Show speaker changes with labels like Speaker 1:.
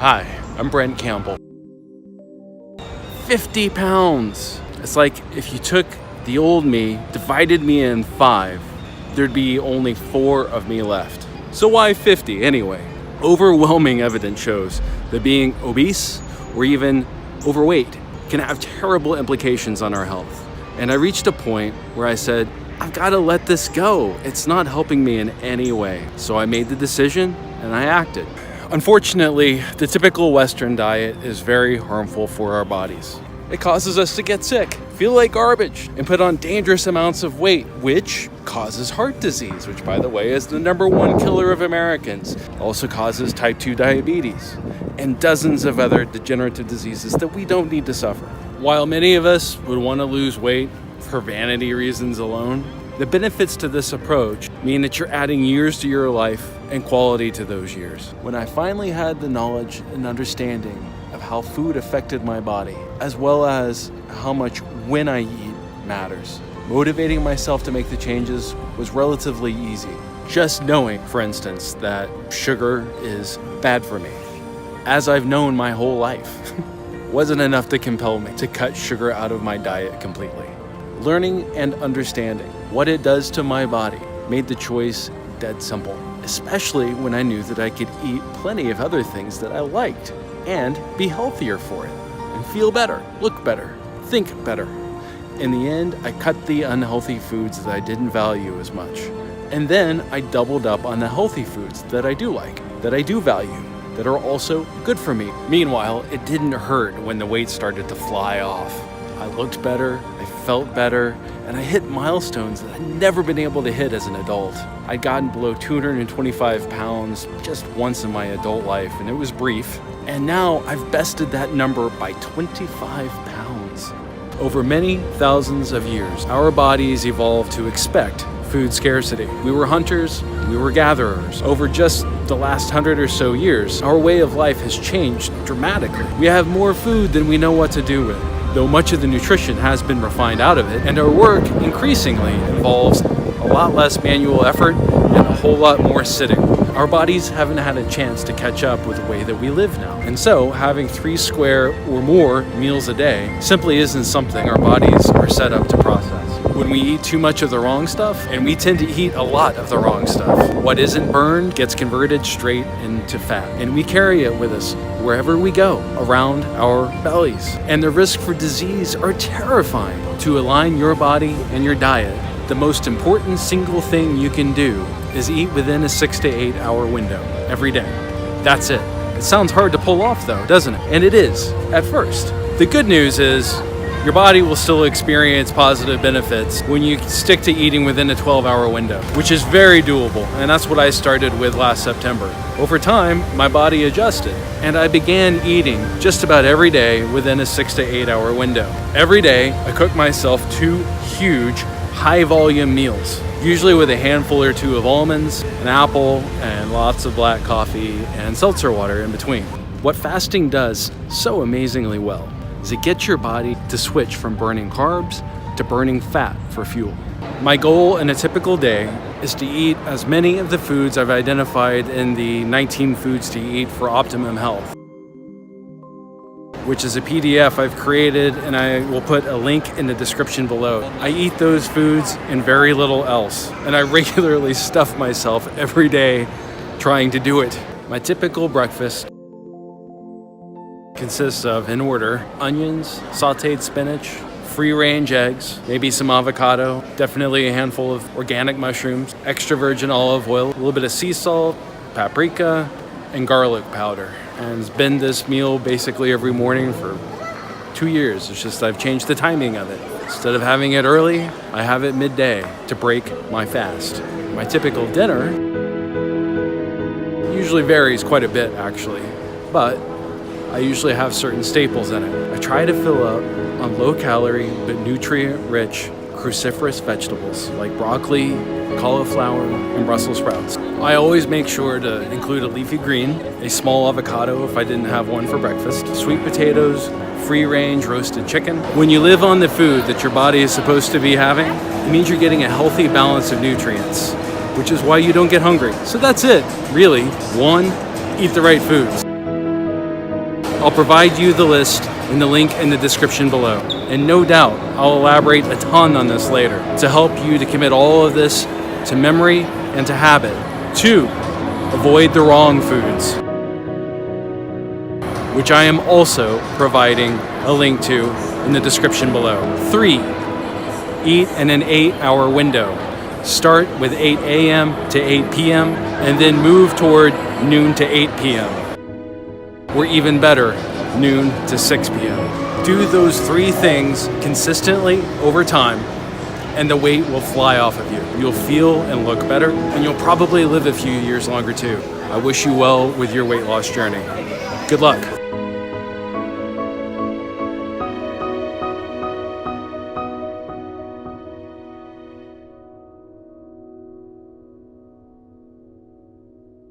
Speaker 1: Hi, I'm Brent Campbell. 50 pounds. It's like if you took the old me, divided me in 5, there'd be only 4 of me left. So why 50 anyway? Overwhelming evidence shows that being obese or even overweight can have terrible implications on our health. And I reached a point where I said, I've got to let this go. It's not helping me in any way. So I made the decision and I acted. Unfortunately, the typical Western diet is very harmful for our bodies. It causes us to get sick, feel like garbage, and put on dangerous amounts of weight, which causes heart disease, which, by the way, is the #1 killer of Americans. It also causes type 2 diabetes and dozens of other degenerative diseases that we don't need to suffer. While many of us would want to lose weight for vanity reasons alone, the benefits to this approach mean that you're adding years to your life and quality to those years. When I finally had the knowledge and understanding of how food affected my body, as well as how much when I eat matters, motivating myself to make the changes was relatively easy. Just knowing, for instance, that sugar is bad for me, as I've known my whole life, wasn't enough to compel me to cut sugar out of my diet completely. Learning and understanding what it does to my body made the choice dead simple, especially when I knew that I could eat plenty of other things that I liked and be healthier for it and feel better, look better, think better. In the end, I cut the unhealthy foods that I didn't value as much. And then I doubled up on the healthy foods that I do like, that I do value, that are also good for me. Meanwhile, it didn't hurt when the weight started to fly off. I looked better, I felt better, and I hit milestones that I'd never been able to hit as an adult. I'd gotten below 225 pounds just once in my adult life, and it was brief. And now I've bested that number by 25 pounds. Over many thousands of years, our bodies evolved to expect food scarcity. We were hunters, we were gatherers. Over just the last 100 or so years, our way of life has changed dramatically. We have more food than we know what to do with, though much of the nutrition has been refined out of it, and our work increasingly involves a lot less manual effort and a whole lot more sitting. Our bodies haven't had a chance to catch up with the way that we live now. And so having 3 square or more meals a day simply isn't something our bodies are set up to process. When we eat too much of the wrong stuff, and we tend to eat a lot of the wrong stuff, what isn't burned gets converted straight into fat. And we carry it with us wherever we go, around our bellies. And the risk for disease are terrifying. To align your body and your diet, the most important single thing you can do is eat within a 6 to 8 hour window every day. That's it. It sounds hard to pull off though, doesn't it? And it is, at first. The good news is your body will still experience positive benefits when you stick to eating within a 12-hour window, which is very doable, and that's what I started with last September. Over time, my body adjusted, and I began eating just about every day within a 6 to 8 hour window. Every day, I cook myself 2 huge, high-volume meals, usually with a handful or 2 of almonds, an apple, and lots of black coffee and seltzer water in between. What fasting does so amazingly well is it gets your body to switch from burning carbs to burning fat for fuel. My goal in a typical day is to eat as many of the foods I've identified in the 19 foods to eat for optimum health, which is a PDF I've created, and I will put a link in the description below. I eat those foods and very little else, and I regularly stuff myself every day trying to do it. My typical breakfast consists of, in order, onions, sauteed spinach, free-range eggs, maybe some avocado, definitely a handful of organic mushrooms, extra virgin olive oil, a little bit of sea salt, paprika, and garlic powder. And it's been this meal basically every morning for 2 years. It's just I've changed the timing of it. Instead of having it early, I have it midday to break my fast. My typical dinner usually varies quite a bit actually, but I usually have certain staples in it. I try to fill up on low-calorie but nutrient-rich cruciferous vegetables like broccoli, cauliflower, and Brussels sprouts. I always make sure to include a leafy green, a small avocado if I didn't have one for breakfast, sweet potatoes, free-range roasted chicken. When you live on the food that your body is supposed to be having, it means you're getting a healthy balance of nutrients, which is why you don't get hungry. So that's it, really. 1, eat the right foods. I'll provide you the list in the link in the description below. And no doubt, I'll elaborate a ton on this later to help you to commit all of this to memory and to habit. 2, avoid the wrong foods, which I am also providing a link to in the description below. 3, eat in an 8-hour window. Start with 8 a.m. to 8 p.m. and then move toward noon to 8 p.m. Or even better, noon to 6 p.m. Do those 3 things consistently over time, and the weight will fly off of you. You'll feel and look better, and you'll probably live a few years longer too. I wish you well with your weight loss journey. Good luck.